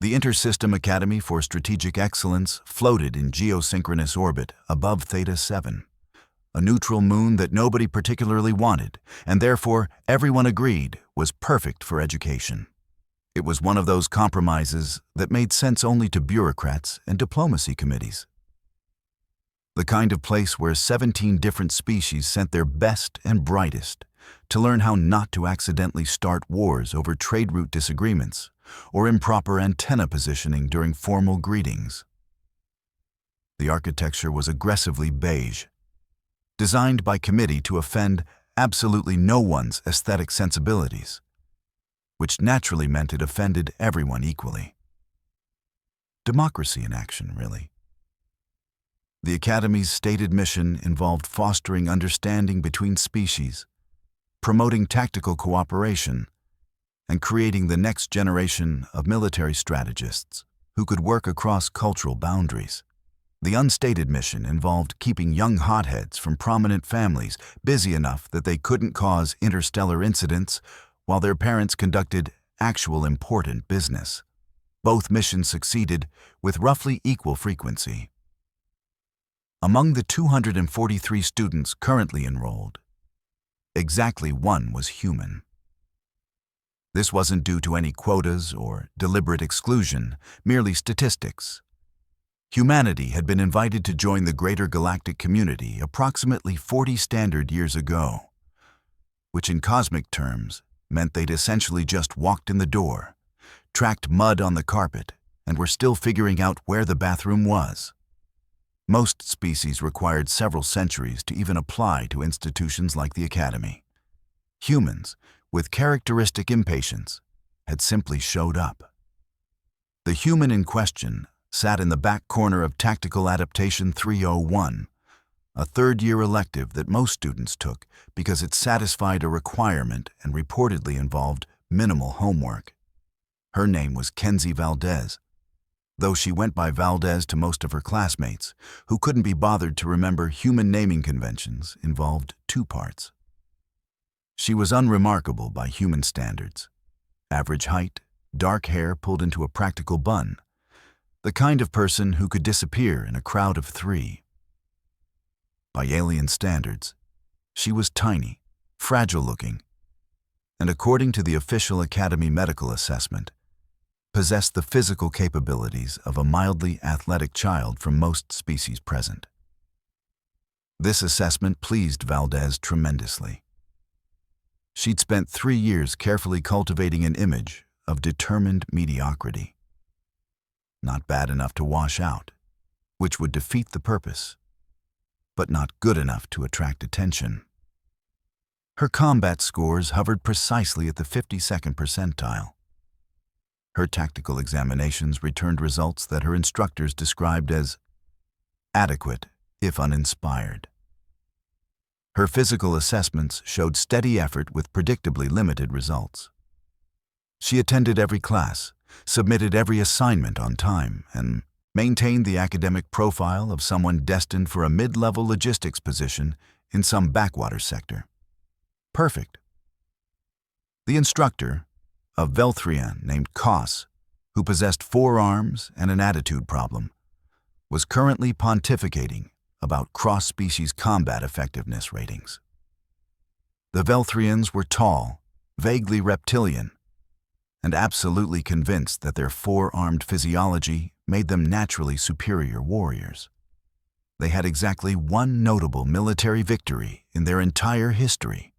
The Intersystem Academy for Strategic Excellence floated in geosynchronous orbit above Theta 7, a neutral moon that nobody particularly wanted, and therefore everyone agreed was perfect for education. It was one of those compromises that made sense only to bureaucrats and diplomacy committees. The kind of place where 17 different species sent their best and brightest to learn how not to accidentally start wars over trade route disagreements or improper antenna positioning during formal greetings. The architecture was aggressively beige, designed by committee to offend absolutely no one's aesthetic sensibilities, which naturally meant it offended everyone equally. Democracy in action, really. The Academy's stated mission involved fostering understanding between species, promoting tactical cooperation, and creating the next generation of military strategists who could work across cultural boundaries. The unstated mission involved keeping young hotheads from prominent families busy enough that they couldn't cause interstellar incidents while their parents conducted actual important business. Both missions succeeded with roughly equal frequency. Among the 243 students currently enrolled, exactly one was human. This wasn't due to any quotas or deliberate exclusion, merely statistics. Humanity had been invited to join the greater galactic community approximately 40 standard years ago, which in cosmic terms meant they'd essentially just walked in the door, tracked mud on the carpet, and were still figuring out where the bathroom was. Most species required several centuries to even apply to institutions like the Academy. Humans, with characteristic impatience, had simply showed up. The human in question sat in the back corner of Tactical Adaptation 301, a third-year elective that most students took because it satisfied a requirement and reportedly involved minimal homework. Her name was Kenzie Valdez, though she went by Valdez to most of her classmates, who couldn't be bothered to remember human naming conventions involved two parts. She was unremarkable by human standards. Average height, dark hair pulled into a practical bun, the kind of person who could disappear in a crowd of 3. By alien standards, she was tiny, fragile-looking, and according to the official Academy medical assessment, possessed the physical capabilities of a mildly athletic child from most species present. This assessment pleased Valdez tremendously. She'd spent 3 years carefully cultivating an image of determined mediocrity. Not bad enough to wash out, which would defeat the purpose, but not good enough to attract attention. Her combat scores hovered precisely at the 52nd percentile. Her tactical examinations returned results that her instructors described as adequate, if uninspired. Her physical assessments showed steady effort with predictably limited results. She attended every class, submitted every assignment on time, and maintained the academic profile of someone destined for a mid-level logistics position in some backwater sector. Perfect. The instructor, a Velthrian named Kos, who possessed 4 arms and an attitude problem, was currently pontificating about cross-species combat effectiveness ratings. The Velthrians were tall, vaguely reptilian, and absolutely convinced that their 4-armed physiology made them naturally superior warriors. They had exactly one notable military victory in their entire history,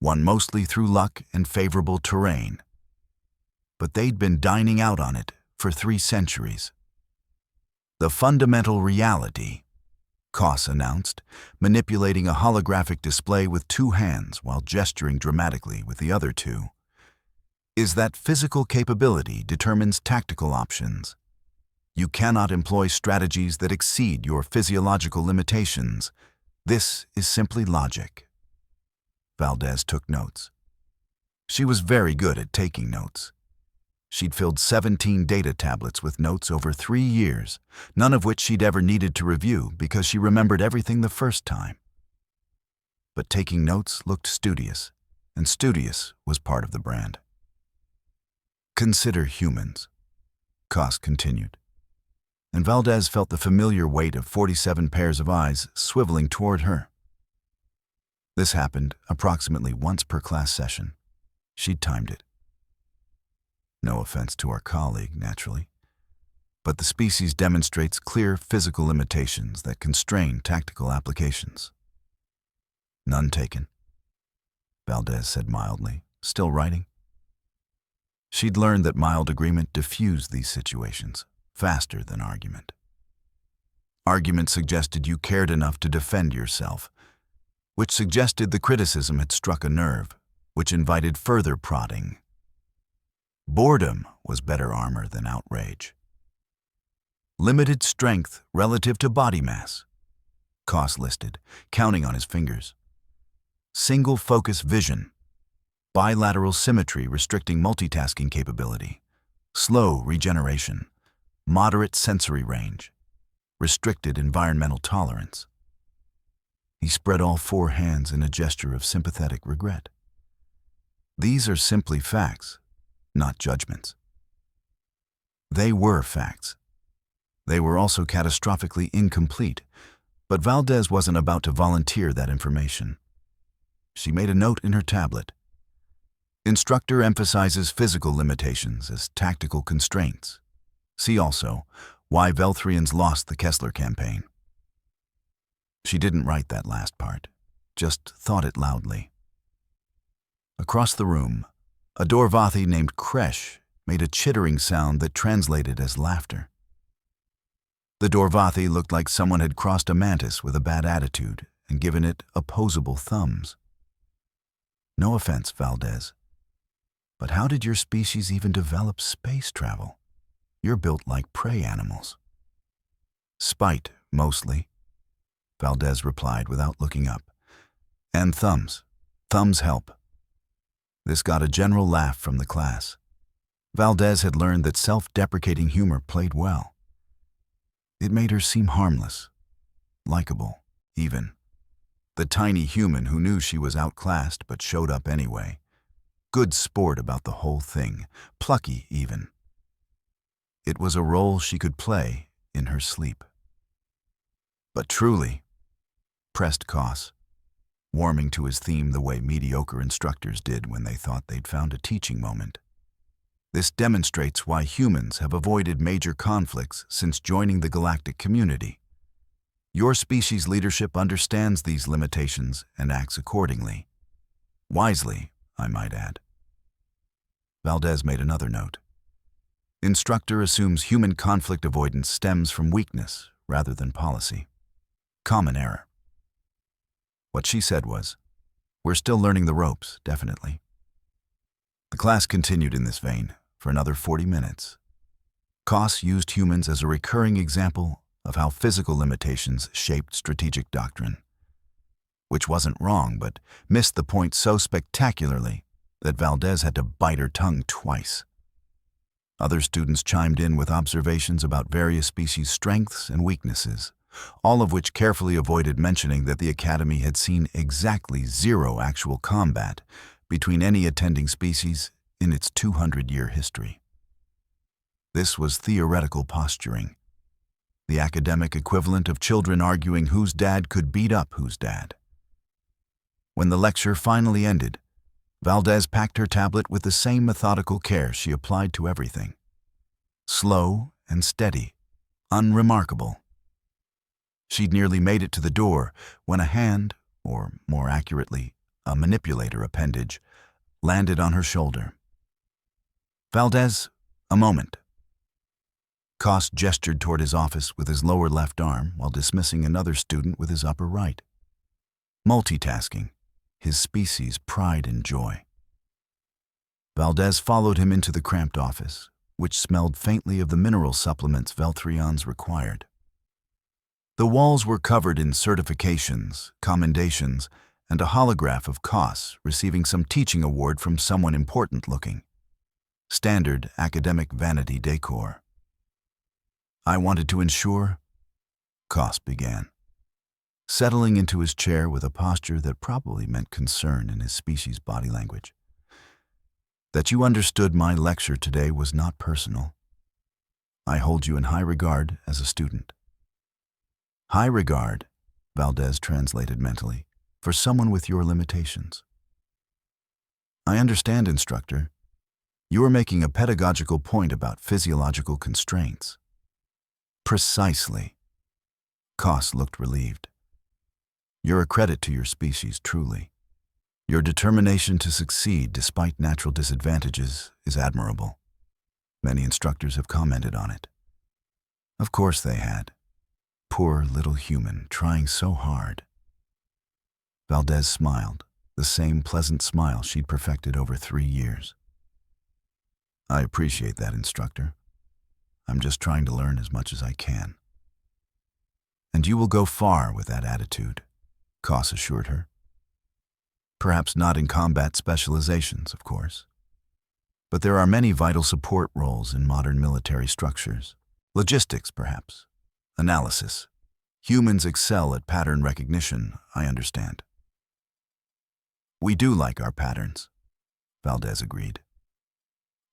won mostly through luck and favorable terrain. But they'd been dining out on it for 3 centuries. The fundamental reality, Kos announced, manipulating a holographic display with 2 hands while gesturing dramatically with the other 2, is that physical capability determines tactical options. You cannot employ strategies that exceed your physiological limitations. This is simply logic. Valdez took notes. She was very good at taking notes. She'd filled 17 data tablets with notes over 3 years, none of which she'd ever needed to review because she remembered everything the first time. But taking notes looked studious, and studious was part of the brand. Consider humans. Koss continued, and Valdez felt the familiar weight of 47 pairs of eyes swiveling toward her. This happened approximately once per class session. She'd timed it. No offense to our colleague, naturally, but the species demonstrates clear physical limitations that constrain tactical applications. None taken, Valdez said mildly, still writing. She'd learned that mild agreement diffused these situations faster than argument. Argument suggested you cared enough to defend yourself, which suggested the criticism had struck a nerve, which invited further prodding. Boredom was better armor than outrage. Limited strength relative to body mass, Koss listed, counting on his fingers. Single focus vision, bilateral symmetry restricting multitasking capability, slow regeneration, moderate sensory range, restricted environmental tolerance. He spread all 4 hands in a gesture of sympathetic regret. These are simply facts, not judgments. They were facts. They were also catastrophically incomplete, but Valdez wasn't about to volunteer that information. She made a note in her tablet. Instructor emphasizes physical limitations as tactical constraints. See also, why Velthrians lost the Kessler campaign. She didn't write that last part, just thought it loudly. Across the room, a Dorvathi named Kresh made a chittering sound that translated as laughter. The Dorvathi looked like someone had crossed a mantis with a bad attitude and given it opposable thumbs. No offense, Valdez, but how did your species even develop space travel? You're built like prey animals. Spite, mostly, Valdez replied without looking up. And thumbs. Thumbs help. This got a general laugh from the class. Valdez had learned that self-deprecating humor played well. It made her seem harmless, likable, even. The tiny human who knew she was outclassed but showed up anyway. Good sport about the whole thing, plucky even. It was a role she could play in her sleep. But truly, pressed Koss, warming to his theme the way mediocre instructors did when they thought they'd found a teaching moment. This demonstrates why humans have avoided major conflicts since joining the galactic community. Your species' leadership understands these limitations and acts accordingly. Wisely, I might add. Valdez made another note. Instructor assumes human conflict avoidance stems from weakness rather than policy. Common error. What she said was, we're still learning the ropes, definitely. The class continued in this vein for another 40 minutes. Koss used humans as a recurring example of how physical limitations shaped strategic doctrine, which wasn't wrong but missed the point so spectacularly that Valdez had to bite her tongue twice. Other students chimed in with observations about various species' strengths and weaknesses, all of which carefully avoided mentioning that the Academy had seen exactly 0 actual combat between any attending species in its 200-year history. This was theoretical posturing, the academic equivalent of children arguing whose dad could beat up whose dad. When the lecture finally ended, Valdez packed her tablet with the same methodical care she applied to everything. Slow and steady, unremarkable. She'd nearly made it to the door when a hand, or more accurately, a manipulator appendage, landed on her shoulder. Valdez, a moment. Koss gestured toward his office with his lower left arm while dismissing another student with his upper right. Multitasking, his species' pride and joy. Valdez followed him into the cramped office, which smelled faintly of the mineral supplements Velthrians required. The walls were covered in certifications, commendations, and a holograph of Koss receiving some teaching award from someone important-looking. Standard academic vanity decor. I wanted to ensure, Koss began, settling into his chair with a posture that probably meant concern in his species' body language, that you understood my lecture today was not personal. I hold you in high regard as a student. High regard, Valdez translated mentally, for someone with your limitations. I understand, instructor. You are making a pedagogical point about physiological constraints. Precisely. Koss looked relieved. You're a credit to your species, truly. Your determination to succeed despite natural disadvantages is admirable. Many instructors have commented on it. Of course they had. Poor little human, trying so hard. Valdez smiled, the same pleasant smile she'd perfected over 3 years. I appreciate that, instructor. I'm just trying to learn as much as I can. And you will go far with that attitude, Koss assured her. Perhaps not in combat specializations, of course. But there are many vital support roles in modern military structures. Logistics, perhaps. Analysis. Humans excel at pattern recognition, I understand. We do like our patterns, Valdez agreed.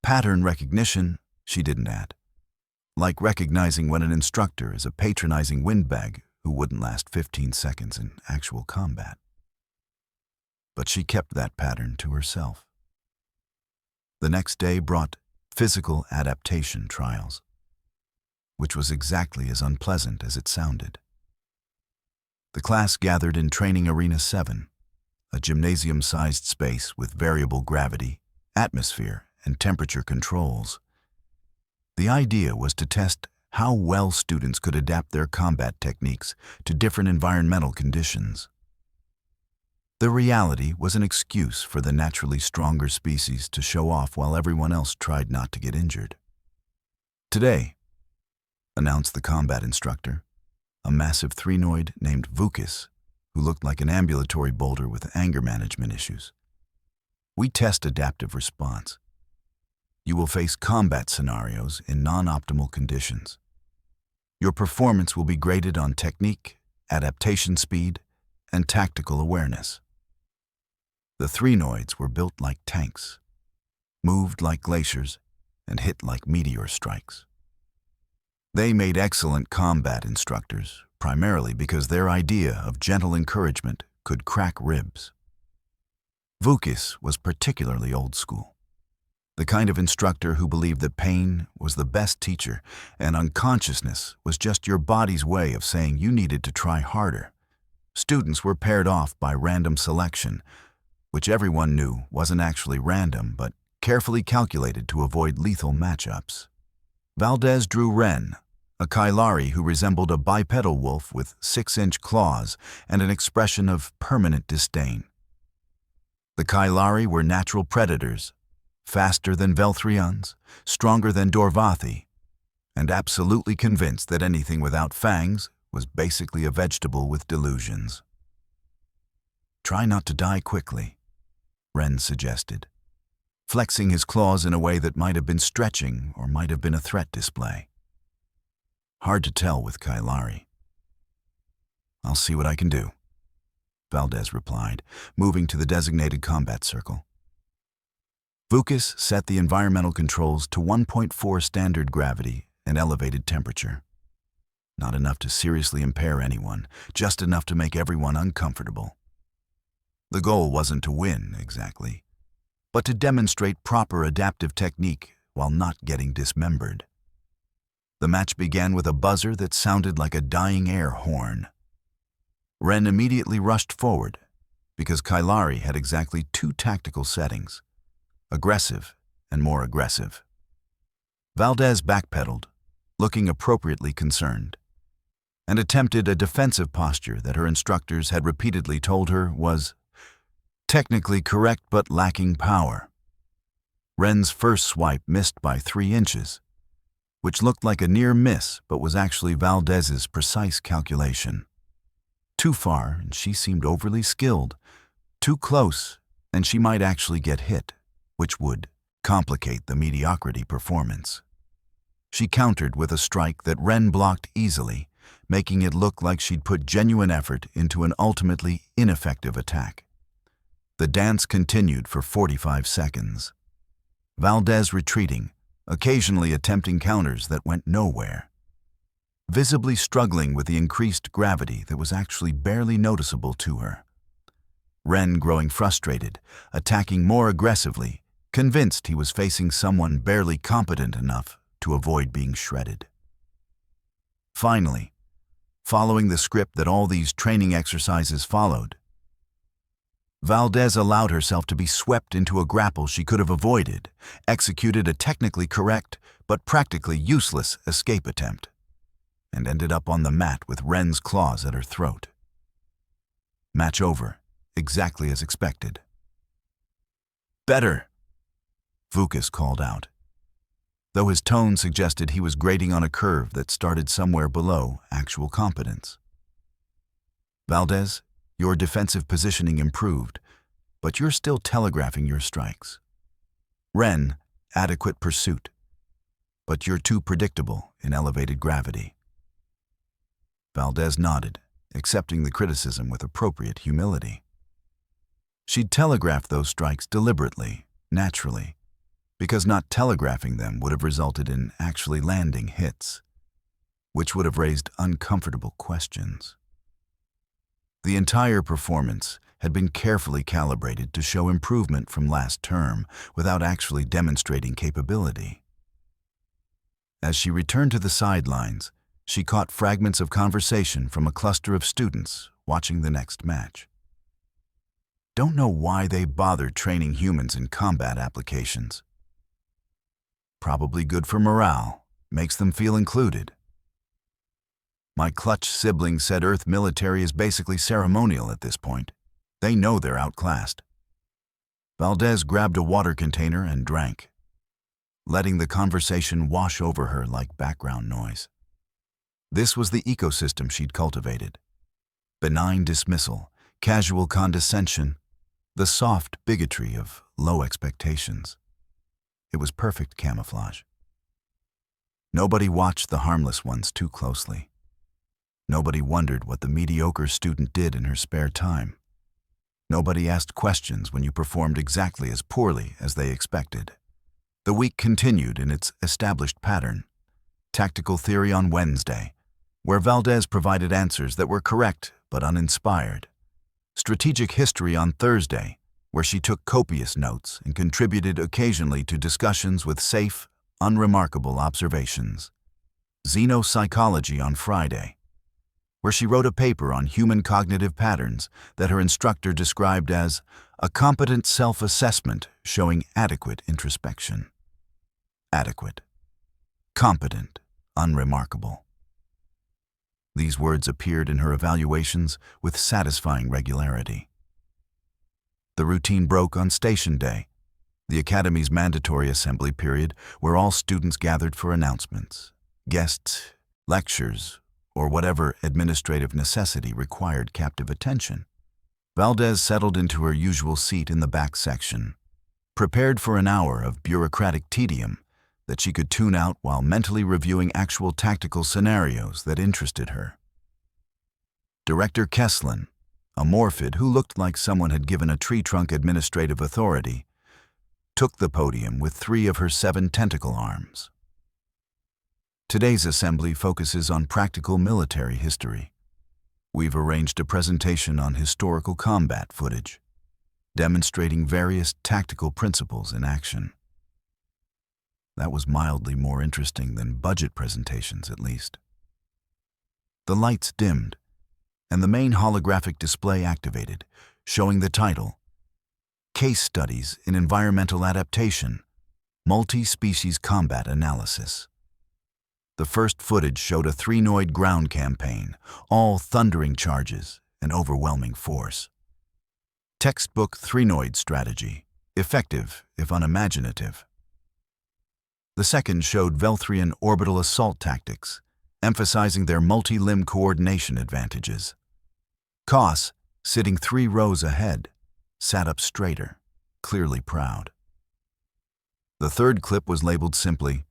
Pattern recognition, she didn't add. Like recognizing when an instructor is a patronizing windbag who wouldn't last 15 seconds in actual combat. But she kept that pattern to herself. The next day brought physical adaptation trials, which was exactly as unpleasant as it sounded. The class gathered in Training Arena 7, a gymnasium-sized space with variable gravity, atmosphere, and temperature controls. The idea was to test how well students could adapt their combat techniques to different environmental conditions. The reality was an excuse for the naturally stronger species to show off while everyone else tried not to get injured. Today, announced the combat instructor, a massive three-noid named Vukis, who looked like an ambulatory boulder with anger management issues. We test adaptive response. You will face combat scenarios in non-optimal conditions. Your performance will be graded on technique, adaptation speed, and tactical awareness. The three-noids were built like tanks, moved like glaciers, and hit like meteor strikes. They made excellent combat instructors, primarily because their idea of gentle encouragement could crack ribs. Vukis was particularly old school, the kind of instructor who believed that pain was the best teacher and unconsciousness was just your body's way of saying you needed to try harder. Students were paired off by random selection, which everyone knew wasn't actually random but carefully calculated to avoid lethal matchups. Valdez drew Ren, a Kailari who resembled a bipedal wolf with 6-inch claws and an expression of permanent disdain. The Kailari were natural predators, faster than Velthrions, stronger than Dorvathi, and absolutely convinced that anything without fangs was basically a vegetable with delusions. Try not to die quickly, Ren suggested, flexing his claws in a way that might have been stretching or might have been a threat display. Hard to tell with Kailari. I'll see what I can do, Valdez replied, moving to the designated combat circle. Vukis set the environmental controls to 1.4 standard gravity and elevated temperature. Not enough to seriously impair anyone, just enough to make everyone uncomfortable. The goal wasn't to win, exactly, but to demonstrate proper adaptive technique while not getting dismembered. The match began with a buzzer that sounded like a dying air horn. Ren immediately rushed forward, because Kailari had exactly 2 tactical settings, aggressive and more aggressive. Valdez backpedaled, looking appropriately concerned, and attempted a defensive posture that her instructors had repeatedly told her was technically correct but lacking power. Ren's first swipe missed by 3 inches, which looked like a near miss but was actually Valdez's precise calculation. Too far, and she seemed overly skilled. Too close, and she might actually get hit, which would complicate the mediocrity performance. She countered with a strike that Ren blocked easily, making it look like she'd put genuine effort into an ultimately ineffective attack. The dance continued for 45 seconds. Valdez retreating, occasionally attempting counters that went nowhere, visibly struggling with the increased gravity that was actually barely noticeable to her. Ren growing frustrated, attacking more aggressively, convinced he was facing someone barely competent enough to avoid being shredded. Finally, following the script that all these training exercises followed, Valdez allowed herself to be swept into a grapple she could have avoided, executed a technically correct but practically useless escape attempt, and ended up on the mat with Ren's claws at her throat. Match over, exactly as expected. "Better," Vukas called out, though his tone suggested he was grading on a curve that started somewhere below actual competence. "Valdez, your defensive positioning improved, but you're still telegraphing your strikes. Ren, adequate pursuit, but you're too predictable in elevated gravity." Valdez nodded, accepting the criticism with appropriate humility. She'd telegraphed those strikes deliberately, naturally, because not telegraphing them would have resulted in actually landing hits, which would have raised uncomfortable questions. The entire performance had been carefully calibrated to show improvement from last term without actually demonstrating capability. As she returned to the sidelines, she caught fragments of conversation from a cluster of students watching the next match. Don't know why they bothered training humans in combat applications. Probably good for morale, makes them feel included. My clutch sibling said Earth military is basically ceremonial at this point. They know they're outclassed. Valdez grabbed a water container and drank, letting the conversation wash over her like background noise. This was the ecosystem she'd cultivated. Benign dismissal, casual condescension, the soft bigotry of low expectations. It was perfect camouflage. Nobody watched the harmless ones too closely. Nobody wondered what the mediocre student did in her spare time. Nobody asked questions when you performed exactly as poorly as they expected. The week continued in its established pattern. Tactical theory on Wednesday, where Valdez provided answers that were correct but uninspired. Strategic history on Thursday, where she took copious notes and contributed occasionally to discussions with safe, unremarkable observations. Xenopsychology on Friday, where she wrote a paper on human cognitive patterns that her instructor described as a competent self-assessment showing adequate introspection. Adequate, competent, unremarkable. These words appeared in her evaluations with satisfying regularity. The routine broke on station day, the Academy's mandatory assembly period where all students gathered for announcements, guests, lectures, or whatever administrative necessity required captive attention. Valdez settled into her usual seat in the back section, prepared for an hour of bureaucratic tedium that she could tune out while mentally reviewing actual tactical scenarios that interested her. Director Kesslin, a morphid who looked like someone had given a tree trunk administrative authority, took the podium with 3 of her 7 tentacle arms. Today's assembly focuses on practical military history. We've arranged a presentation on historical combat footage, demonstrating various tactical principles in action. That was mildly more interesting than budget presentations, at least. The lights dimmed, and the main holographic display activated, showing the title, Case Studies in Environmental Adaptation, Multi-Species Combat Analysis. The first footage showed a 3-noid ground campaign, all thundering charges and overwhelming force. Textbook 3-noid strategy, effective if unimaginative. The second showed Velthrian orbital assault tactics, emphasizing their multi-limb coordination advantages. Koss, sitting 3 rows ahead, sat up straighter, clearly proud. The third clip was labeled simply,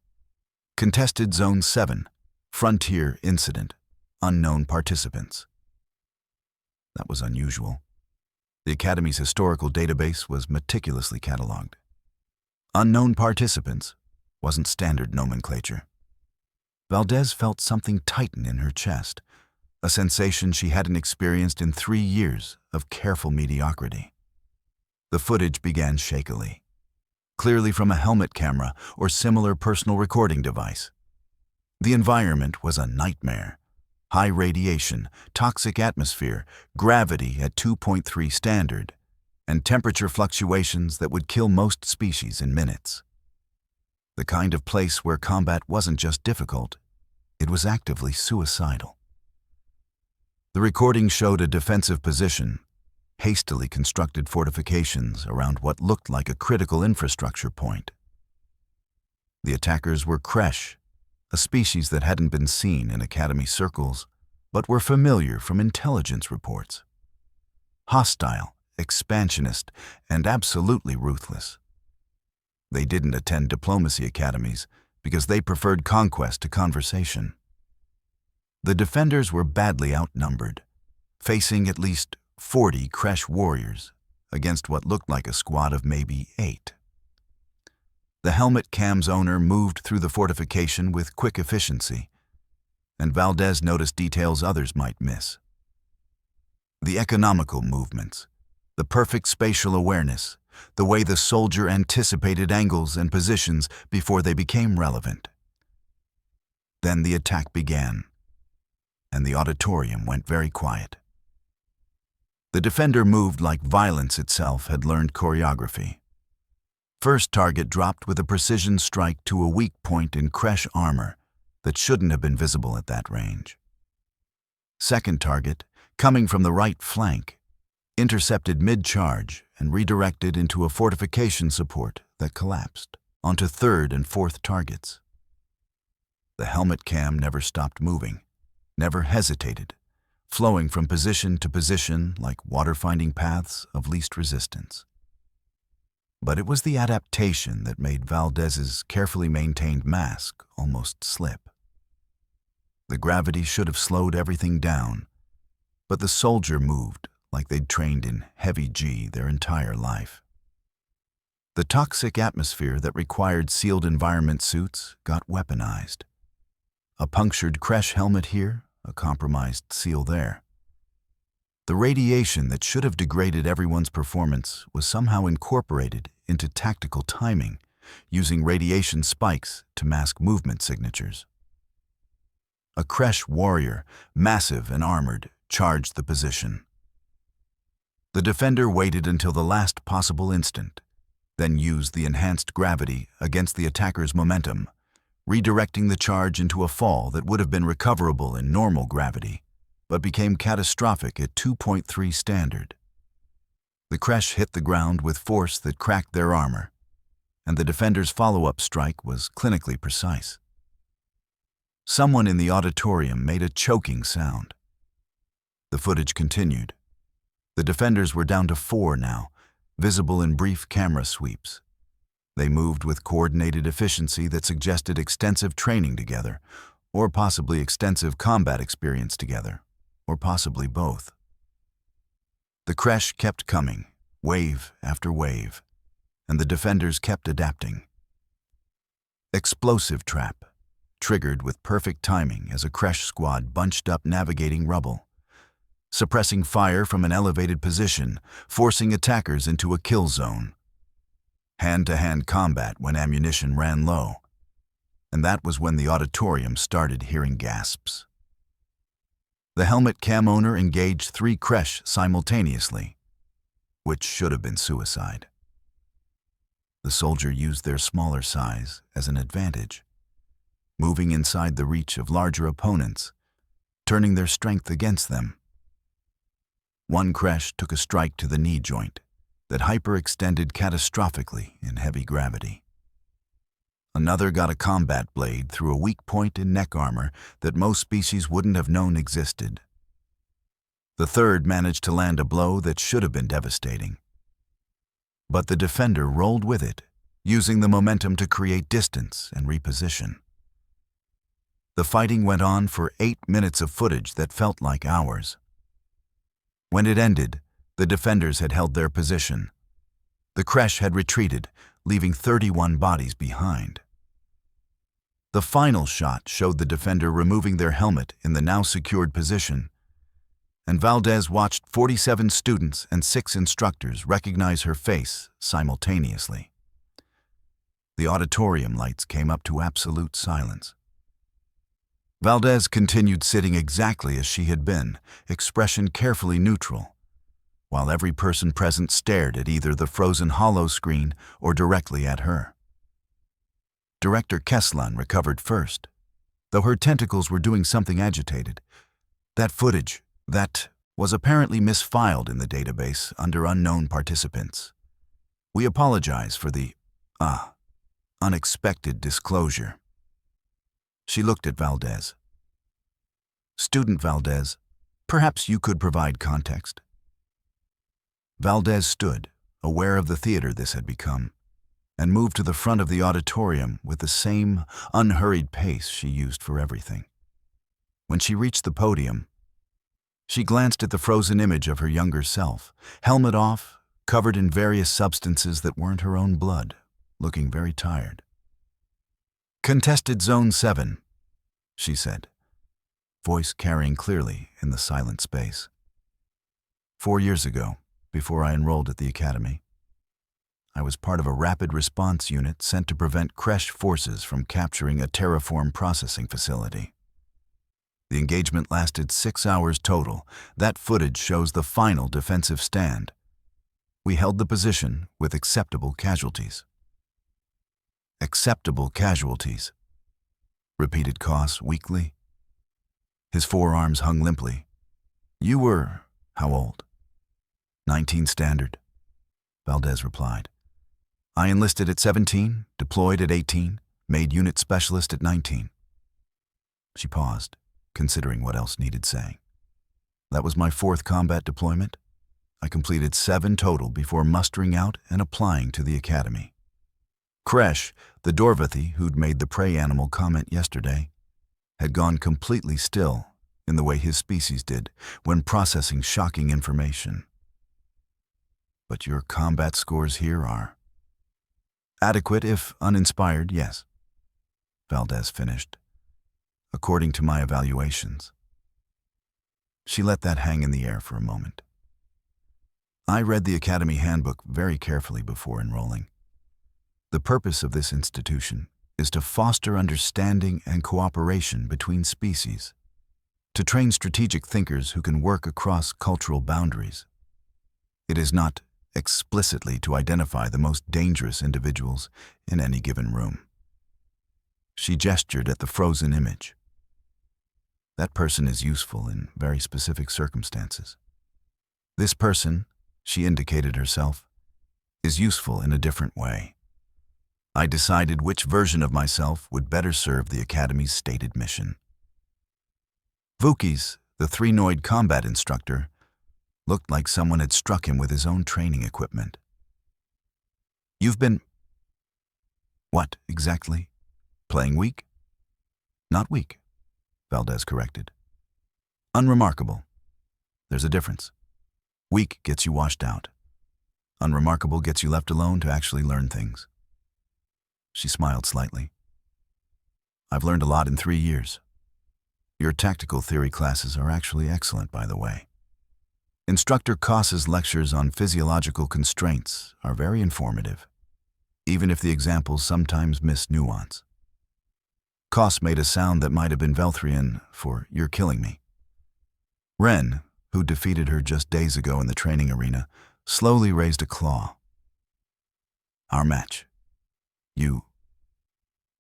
Contested Zone 7, Frontier Incident, Unknown Participants. That was unusual. The Academy's historical database was meticulously cataloged. Unknown participants. wasn't standard nomenclature. Valdez felt something tighten in her chest, a sensation she hadn't experienced in 3 years of careful mediocrity. The footage began shakily, clearly from a helmet camera or similar personal recording device. The environment was a nightmare. High radiation, toxic atmosphere, gravity at 2.3 standard, and temperature fluctuations that would kill most species in minutes. The kind of place where combat wasn't just difficult, it was actively suicidal. The recording showed a defensive position, hastily constructed fortifications around what looked like a critical infrastructure point. The attackers were Kresh, a species that hadn't been seen in Academy circles, but were familiar from intelligence reports. Hostile, expansionist, and absolutely ruthless. They didn't attend diplomacy academies because they preferred conquest to conversation. The defenders were badly outnumbered, facing at least 40 Kresh warriors against what looked like a squad of maybe 8. The helmet cam's owner moved through the fortification with quick efficiency, and Valdez noticed details others might miss. The economical movements, the perfect spatial awareness, the way the soldier anticipated angles and positions before they became relevant. Then the attack began, and the auditorium went very quiet. The defender moved like violence itself had learned choreography. First target dropped with a precision strike to a weak point in Kresh armor that shouldn't have been visible at that range. Second target, coming from the right flank, intercepted mid-charge and redirected into a fortification support that collapsed onto third and fourth targets. The helmet cam never stopped moving, never hesitated, flowing from position to position like water-finding paths of least resistance. But it was the adaptation that made Valdez's carefully maintained mask almost slip. The gravity should have slowed everything down, but the soldier moved like they'd trained in heavy G their entire life. The toxic atmosphere that required sealed environment suits got weaponized. A punctured Kresh helmet here, a compromised seal there. The radiation that should have degraded everyone's performance was somehow incorporated into tactical timing, using radiation spikes to mask movement signatures. A Kresh warrior, massive and armored, charged the position. The defender waited until the last possible instant, then used the enhanced gravity against the attacker's momentum, redirecting the charge into a fall that would have been recoverable in normal gravity, but became catastrophic at 2.3 standard. The Kresh hit the ground with force that cracked their armor, and the defender's follow-up strike was clinically precise. Someone in the auditorium made a choking sound. The footage continued. The defenders were down to 4 now, visible in brief camera sweeps. They moved with coordinated efficiency that suggested extensive training together, or possibly extensive combat experience together, or possibly both. The Kresh kept coming, wave after wave, and the defenders kept adapting. Explosive trap, triggered with perfect timing as a Kresh squad bunched up navigating rubble. Suppressing fire from an elevated position, forcing attackers into a kill zone. Hand-to-hand combat when ammunition ran low. And that was when the auditorium started hearing gasps. The helmet cam owner engaged 3 Kresh simultaneously, which should have been suicide. The soldier used their smaller size as an advantage, moving inside the reach of larger opponents, turning their strength against them. One Kresh took a strike to the knee joint that hyperextended catastrophically in heavy gravity. Another got a combat blade through a weak point in neck armor that most species wouldn't have known existed. The third managed to land a blow that should have been devastating. But the defender rolled with it, using the momentum to create distance and reposition. The fighting went on for 8 minutes of footage that felt like hours. When it ended, the defenders had held their position. The Kresh had retreated, leaving 31 bodies behind. The final shot showed the defender removing their helmet in the now secured position, and Valdez watched 47 students and 6 instructors recognize her face simultaneously. The auditorium lights came up to absolute silence. Valdez continued sitting exactly as she had been, expression carefully neutral, while every person present stared at either the frozen hollow screen or directly at her. Director Keslan recovered first, though her tentacles were doing something agitated. That footage, that was apparently misfiled in the database under unknown participants. We apologize for the, unexpected disclosure. She looked at Valdez. Student Valdez, perhaps you could provide context. Valdez stood, aware of the theater this had become, and moved to the front of the auditorium with the same unhurried pace she used for everything. When she reached the podium, she glanced at the frozen image of her younger self, helmet off, covered in various substances that weren't her own blood, looking very tired. "Contested Zone 7, she said, voice carrying clearly in the silent space. 4 years ago, before I enrolled at the Academy, I was part of a rapid response unit sent to prevent Kresh forces from capturing a terraform processing facility. The engagement lasted 6 hours total. That footage shows the final defensive stand. We held the position with acceptable casualties." "Acceptable casualties," repeated Koss weakly. His forearms hung limply. "You were how old?" 19 standard, Valdez replied. "I enlisted at 17, deployed at 18, made unit specialist at 19. She paused, considering what else needed saying. "That was my 4th combat deployment. I completed 7 total before mustering out and applying to the Academy. Kresh, the Dorvathi who'd made the prey animal comment yesterday, had gone completely still in the way his species did when processing shocking information. But your combat scores here are adequate if uninspired, yes," Valdez finished, "according to my evaluations." She let that hang in the air for a moment. "I read the Academy handbook very carefully before enrolling. The purpose of this institution is to foster understanding and cooperation between species, to train strategic thinkers who can work across cultural boundaries. It is not explicitly to identify the most dangerous individuals in any given room." She gestured at the frozen image. "That person is useful in very specific circumstances. This person," she indicated herself, "is useful in a different way. I decided which version of myself would better serve the Academy's stated mission." Vukis, the 3-noid combat instructor, looked like someone had struck him with his own training equipment. "You've been..." "What, exactly? Playing weak?" "Not weak," Valdez corrected. "Unremarkable. There's a difference. Weak gets you washed out. Unremarkable gets you left alone to actually learn things." She smiled slightly. "I've learned a lot in 3 years. Your tactical theory classes are actually excellent, by the way. Instructor Koss's lectures on physiological constraints are very informative, even if the examples sometimes miss nuance." Koss made a sound that might have been Velthrian for "you're killing me." Ren, who defeated her just days ago in the training arena, slowly raised a claw. "Our match. You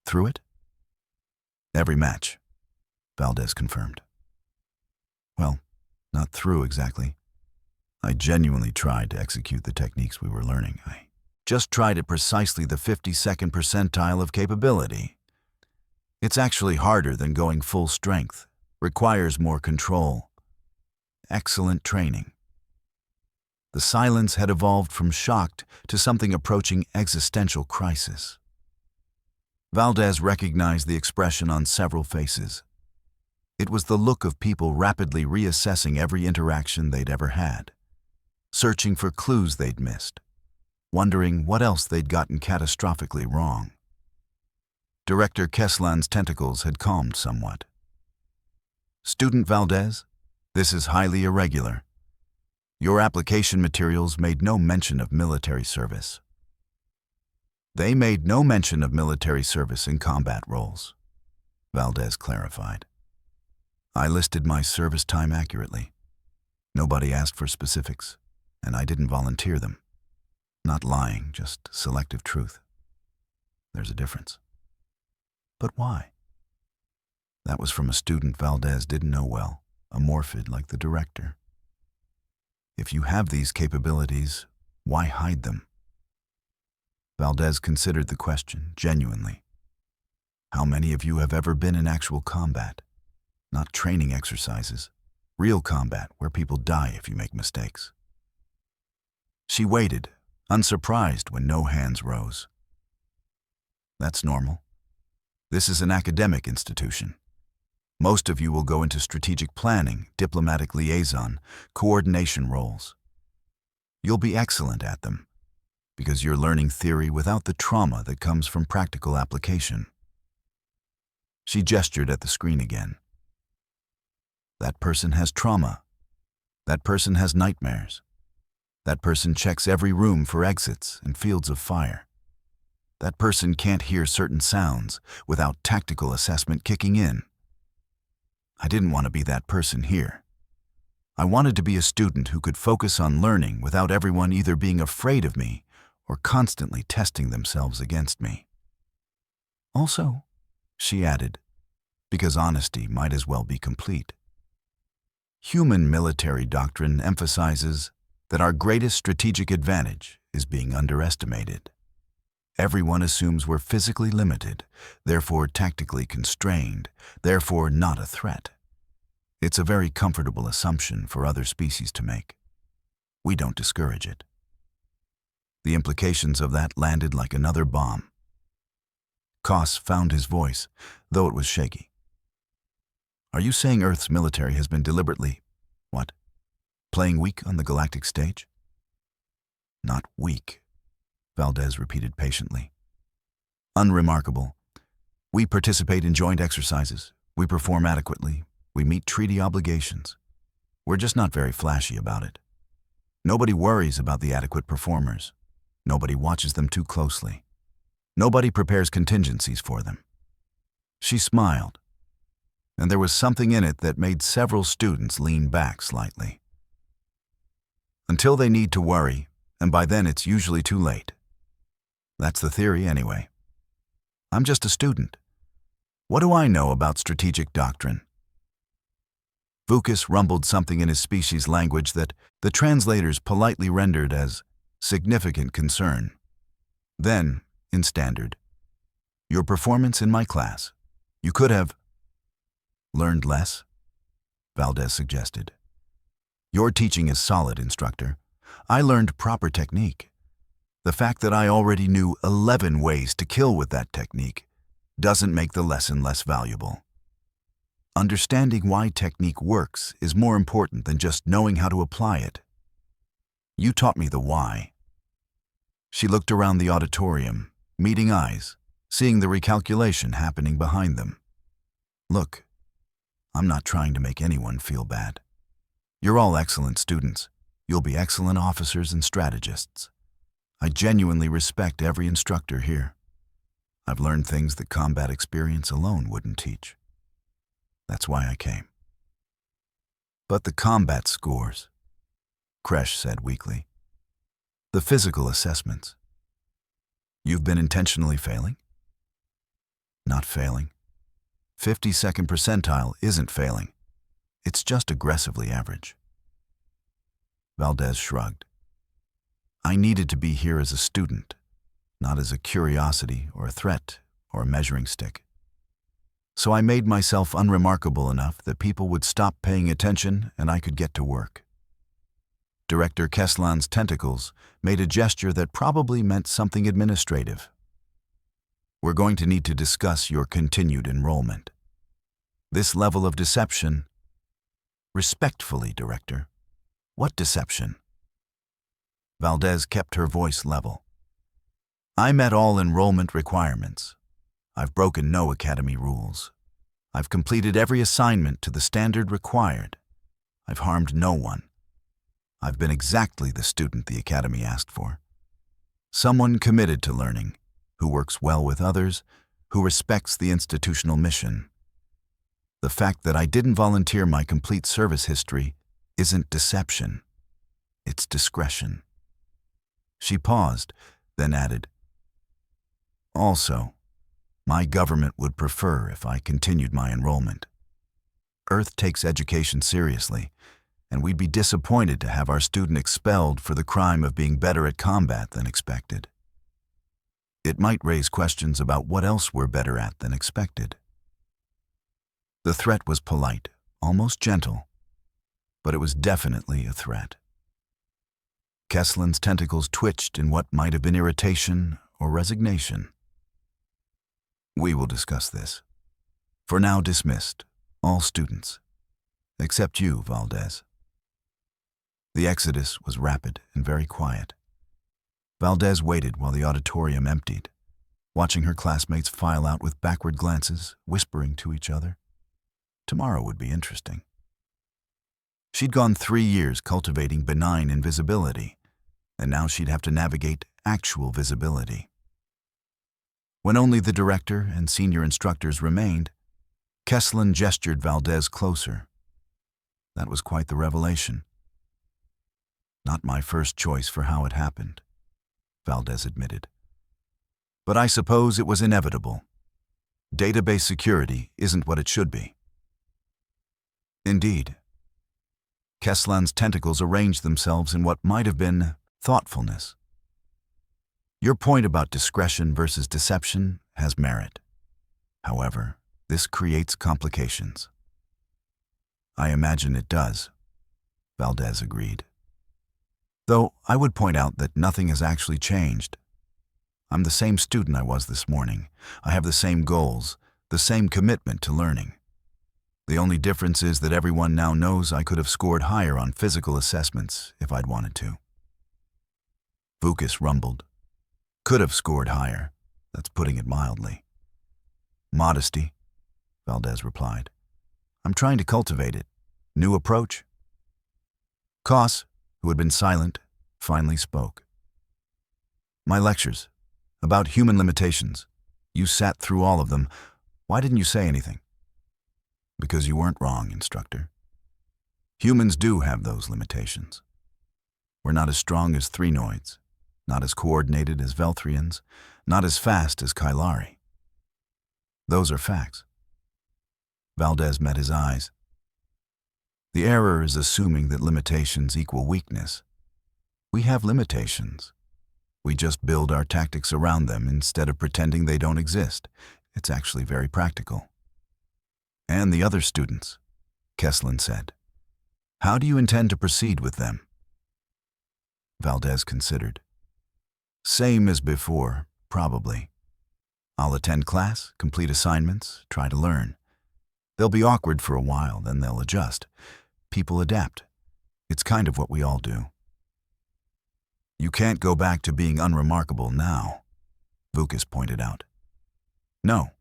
threw it?" "Every match," Valdez confirmed. "Well, not through exactly. I genuinely tried to execute the techniques we were learning. I just tried at precisely the 52nd percentile of capability. It's actually harder than going full strength, requires more control. Excellent training." The silence had evolved from shocked to something approaching existential crisis. Valdez recognized the expression on several faces. It was the look of people rapidly reassessing every interaction they'd ever had, searching for clues they'd missed, wondering what else they'd gotten catastrophically wrong. Director Keslan's tentacles had calmed somewhat. Student Valdez, this is highly irregular. Your application materials made no mention of military service. They made no mention of military service in combat roles, Valdez clarified. I listed my service time accurately. Nobody asked for specifics, and I didn't volunteer them. Not lying, just selective truth. There's a difference. But why? That was from a student Valdez didn't know well, a morphid like the director. If you have these capabilities, why hide them? Valdez considered the question genuinely. How many of you have ever been in actual combat? Not training exercises, real combat where people die if you make mistakes. She waited, unsurprised when no hands rose. That's normal. This is an academic institution. Most of you will go into strategic planning, diplomatic liaison, coordination roles. You'll be excellent at them, because you're learning theory without the trauma that comes from practical application. She gestured at the screen again. That person has trauma. That person has nightmares. That person checks every room for exits and fields of fire. That person can't hear certain sounds without tactical assessment kicking in. I didn't want to be that person here. I wanted to be a student who could focus on learning without everyone either being afraid of me or constantly testing themselves against me. Also, she added, because honesty might as well be complete. Human military doctrine emphasizes that our greatest strategic advantage is being underestimated. Everyone assumes we're physically limited, therefore tactically constrained, therefore not a threat. It's a very comfortable assumption for other species to make. We don't discourage it. The implications of that landed like another bomb. Koss found his voice, though it was shaky. Are you saying Earth's military has been deliberately, playing weak on the galactic stage? Not weak, Valdez repeated patiently. Unremarkable. We participate in joint exercises. We perform adequately. We meet treaty obligations. We're just not very flashy about it. Nobody worries about the adequate performers. Nobody watches them too closely. Nobody prepares contingencies for them. She smiled, and there was something in it that made several students lean back slightly. Until they need to worry, and by then it's usually too late. That's the theory anyway. I'm just a student. What do I know about strategic doctrine? Vukas rumbled something in his species language that the translators politely rendered as significant concern. Then, in standard, your performance in my class. You could have learned less, Valdez suggested. Your teaching is solid, instructor. I learned proper technique. The fact that I already knew 11 ways to kill with that technique doesn't make the lesson less valuable. Understanding why technique works is more important than just knowing how to apply it. You taught me the why. She looked around the auditorium, meeting eyes, seeing the recalculation happening behind them. Look, I'm not trying to make anyone feel bad. You're all excellent students. You'll be excellent officers and strategists. I genuinely respect every instructor here. I've learned things that combat experience alone wouldn't teach. That's why I came. But the combat scores, Kresh said weakly. The physical assessments. You've been intentionally failing? Not failing. 52nd percentile isn't failing. It's just aggressively average. Valdez shrugged. I needed to be here as a student, not as a curiosity or a threat or a measuring stick. So I made myself unremarkable enough that people would stop paying attention and I could get to work. Director Keslan's tentacles made a gesture that probably meant something administrative. We're going to need to discuss your continued enrollment. This level of deception. Respectfully, Director. What deception? Valdez kept her voice level. I met all enrollment requirements. I've broken no academy rules. I've completed every assignment to the standard required. I've harmed no one. I've been exactly the student the academy asked for. Someone committed to learning, who works well with others, who respects the institutional mission. The fact that I didn't volunteer my complete service history isn't deception. It's discretion. She paused, then added, "Also, my government would prefer if I continued my enrollment. Earth takes education seriously, and we'd be disappointed to have our student expelled for the crime of being better at combat than expected. It might raise questions about what else we're better at than expected." The threat was polite, almost gentle, but it was definitely a threat. Keslin's tentacles twitched in what might have been irritation or resignation. "We will discuss this. For now dismissed, all students, except you, Valdez." The exodus was rapid and very quiet. Valdez waited while the auditorium emptied, watching her classmates file out with backward glances, whispering to each other. Tomorrow would be interesting. She'd gone 3 years cultivating benign invisibility, and now she'd have to navigate actual visibility. When only the director and senior instructors remained, Kesslin gestured Valdez closer. That was quite the revelation. "Not my first choice for how it happened," Valdez admitted. "But I suppose it was inevitable. Database security isn't what it should be." Indeed. Keslin's tentacles arranged themselves in what might have been thoughtfulness. "Your point about discretion versus deception has merit. However, this creates complications." "I imagine it does," Valdez agreed. "Though I would point out that nothing has actually changed. I'm the same student I was this morning. I have the same goals, the same commitment to learning. The only difference is that everyone now knows I could have scored higher on physical assessments if I'd wanted to." Vukas rumbled. "Could have scored higher. That's putting it mildly." "Modesty," Valdez replied. "I'm trying to cultivate it. New approach." Koss, who had been silent, finally spoke. "My lectures, about human limitations. You sat through all of them. Why didn't you say anything?" "Because you weren't wrong, instructor. Humans do have those limitations. We're not as strong as Threnoids, not as coordinated as Velthrians, not as fast as Kylari. Those are facts." Valdez met his eyes. "The error is assuming that limitations equal weakness. We have limitations. We just build our tactics around them instead of pretending they don't exist. It's actually very practical." "And the other students," Kesslin said. "How do you intend to proceed with them?" Valdez considered. "Same as before, probably. I'll attend class, complete assignments, try to learn. They'll be awkward for a while, then they'll adjust. People adapt. It's kind of what we all do." "You can't go back to being unremarkable now," Vukas pointed out. "No,"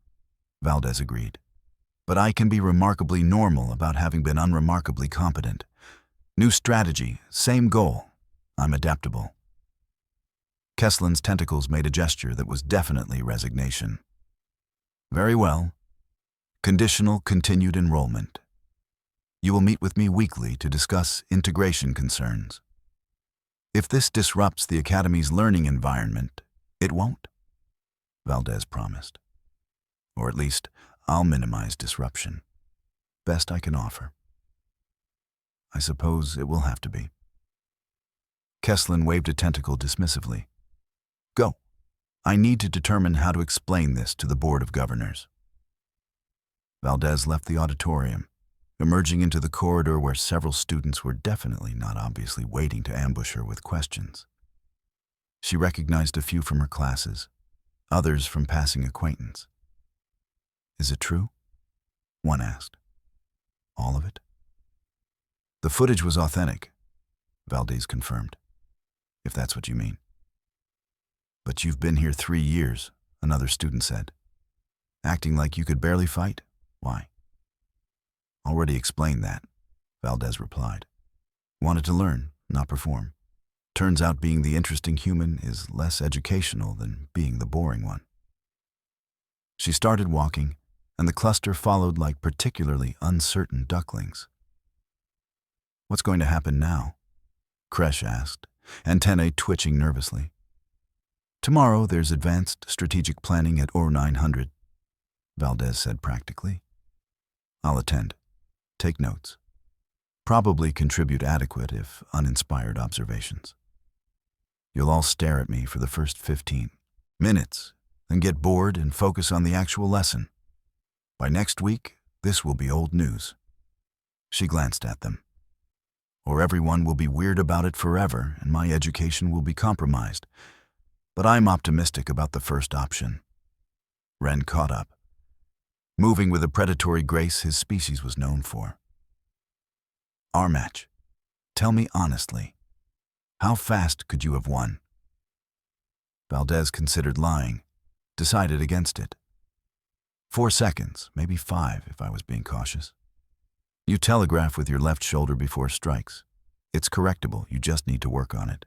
Valdez agreed. "But I can be remarkably normal about having been unremarkably competent. New strategy, same goal. I'm adaptable." Kesslin's tentacles made a gesture that was definitely resignation. "Very well. Conditional continued enrollment. You will meet with me weekly to discuss integration concerns. If this disrupts the Academy's learning environment, it won't," Valdez promised. "Or at least, I'll minimize disruption. Best I can offer." "I suppose it will have to be." Kesslin waved a tentacle dismissively. "Go. I need to determine how to explain this to the Board of Governors." Valdez left the auditorium, emerging into the corridor where several students were definitely not obviously waiting to ambush her with questions. She recognized a few from her classes, others from passing acquaintance. "Is it true?" one asked. "All of it?" "The footage was authentic," Valdez confirmed, "if that's what you mean." "But you've been here 3 years," another student said. Acting like you could barely fight? Why? Already explained that, Valdez replied. Wanted to learn, not perform. Turns out being the interesting human is less educational than being the boring one. She started walking, and the cluster followed like particularly uncertain ducklings. What's going to happen now? Kresh asked, antennae twitching nervously. Tomorrow there's advanced strategic planning at OR 900, Valdez said practically. I'll attend. Take notes. Probably contribute adequate if uninspired observations. You'll all stare at me for the first 15 minutes, then get bored and focus on the actual lesson. By next week, this will be old news. She glanced at them. Or everyone will be weird about it forever and my education will be compromised. But I'm optimistic about the first option. Ren caught up, moving with the predatory grace his species was known for. Our match. Tell me honestly, how fast could you have won? Valdez considered lying, decided against it. 4 seconds, maybe 5 if I was being cautious. You telegraph with your left shoulder before strikes. It's correctable, you just need to work on it.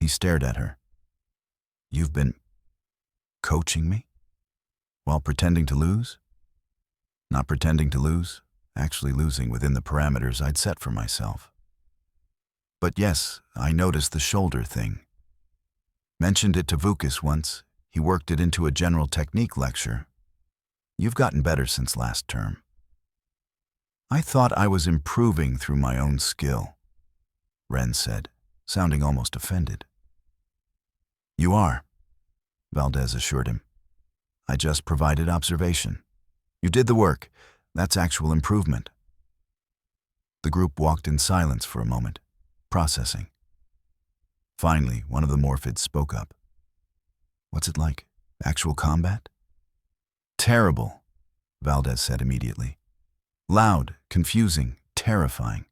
He stared at her. You've been coaching me? While pretending to lose? Not pretending to lose, actually losing within the parameters I'd set for myself. But yes, I noticed the shoulder thing. Mentioned it to Vukas once. He worked it into a general technique lecture. You've gotten better since last term. I thought I was improving through my own skill, Ren said, sounding almost offended. You are, Valdez assured him. I just provided observation. You did the work. That's actual improvement. The group walked in silence for a moment, processing. Finally, one of the Morphids spoke up. What's it like? Actual combat? Terrible, Valdez said immediately. Loud, confusing, terrifying.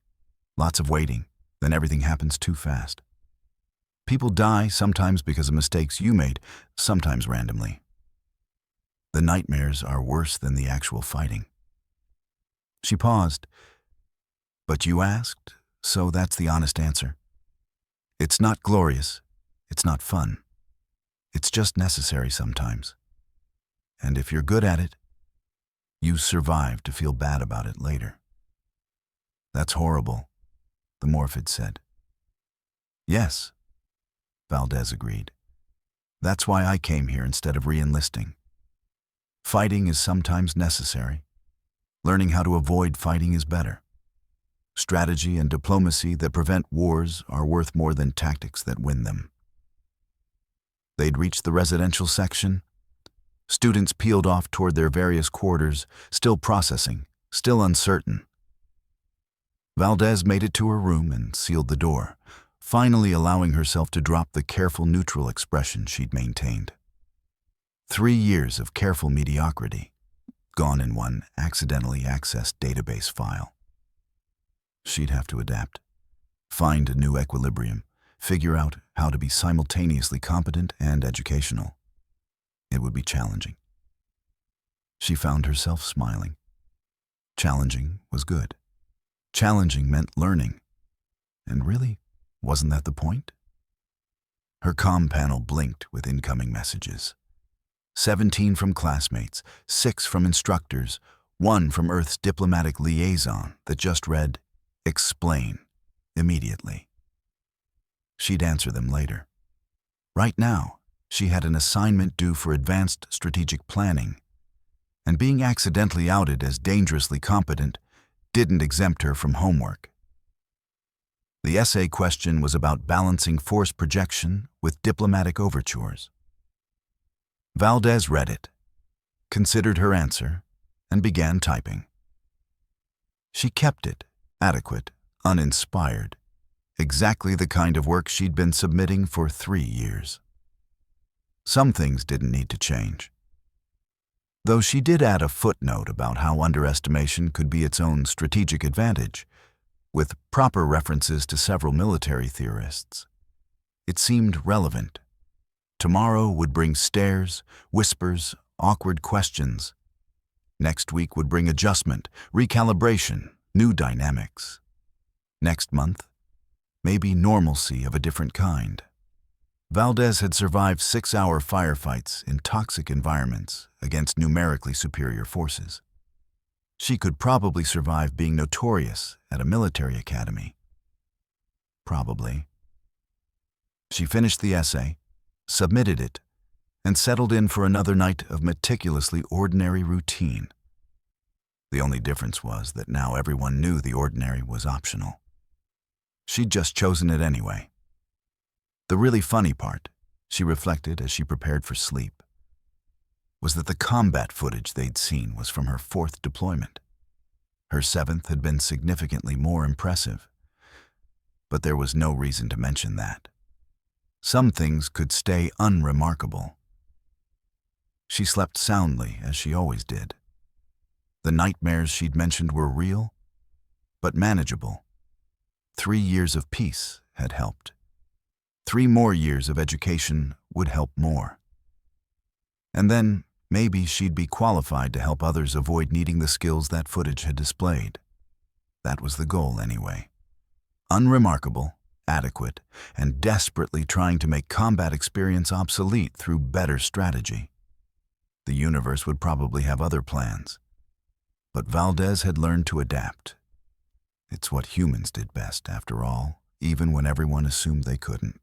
Lots of waiting, then everything happens too fast. People die, sometimes because of mistakes you made, sometimes randomly. The nightmares are worse than the actual fighting. She paused. But you asked, so that's the honest answer. It's not glorious. It's not fun. It's just necessary sometimes. And if you're good at it, you survive to feel bad about it later. That's horrible, the Morphid said. Yes, Valdez agreed. That's why I came here instead of re-enlisting. Fighting is sometimes necessary. Learning how to avoid fighting is better. Strategy and diplomacy that prevent wars are worth more than tactics that win them. They'd reached the residential section. Students peeled off toward their various quarters, still processing, still uncertain. Valdez made it to her room and sealed the door, finally allowing herself to drop the careful neutral expression she'd maintained. 3 years of careful mediocrity, gone in one accidentally accessed database file. She'd have to adapt, find a new equilibrium, figure out how to be simultaneously competent and educational. It would be challenging. She found herself smiling. Challenging was good. Challenging meant learning. And really, wasn't that the point? Her comm panel blinked with incoming messages. 17 from classmates, 6 from instructors, 1 from Earth's diplomatic liaison that just read, "Explain, immediately." She'd answer them later. Right now, she had an assignment due for advanced strategic planning, and being accidentally outed as dangerously competent didn't exempt her from homework. The essay question was about balancing force projection with diplomatic overtures. Valdez read it, considered her answer, and began typing. She kept it, adequate, uninspired, exactly the kind of work she'd been submitting for 3 years. Some things didn't need to change. Though she did add a footnote about how underestimation could be its own strategic advantage, with proper references to several military theorists. It seemed relevant. Tomorrow would bring stares, whispers, awkward questions. Next week would bring adjustment, recalibration, new dynamics. Next month, maybe normalcy of a different kind. Valdez had survived 6-hour firefights in toxic environments against numerically superior forces. She could probably survive being notorious at a military academy. Probably. She finished the essay, submitted it, and settled in for another night of meticulously ordinary routine. The only difference was that now everyone knew the ordinary was optional. She'd just chosen it anyway. The really funny part, she reflected as she prepared for sleep, was that the combat footage they'd seen was from her 4th deployment. Her 7th had been significantly more impressive, but there was no reason to mention that. Some things could stay unremarkable. She slept soundly, as she always did. The nightmares she'd mentioned were real, but manageable. 3 years of peace had helped. 3 more years of education would help more. And then, maybe she'd be qualified to help others avoid needing the skills that footage had displayed. That was the goal anyway. Unremarkable, adequate, and desperately trying to make combat experience obsolete through better strategy. The universe would probably have other plans. But Valdez had learned to adapt. It's what humans did best, after all, even when everyone assumed they couldn't.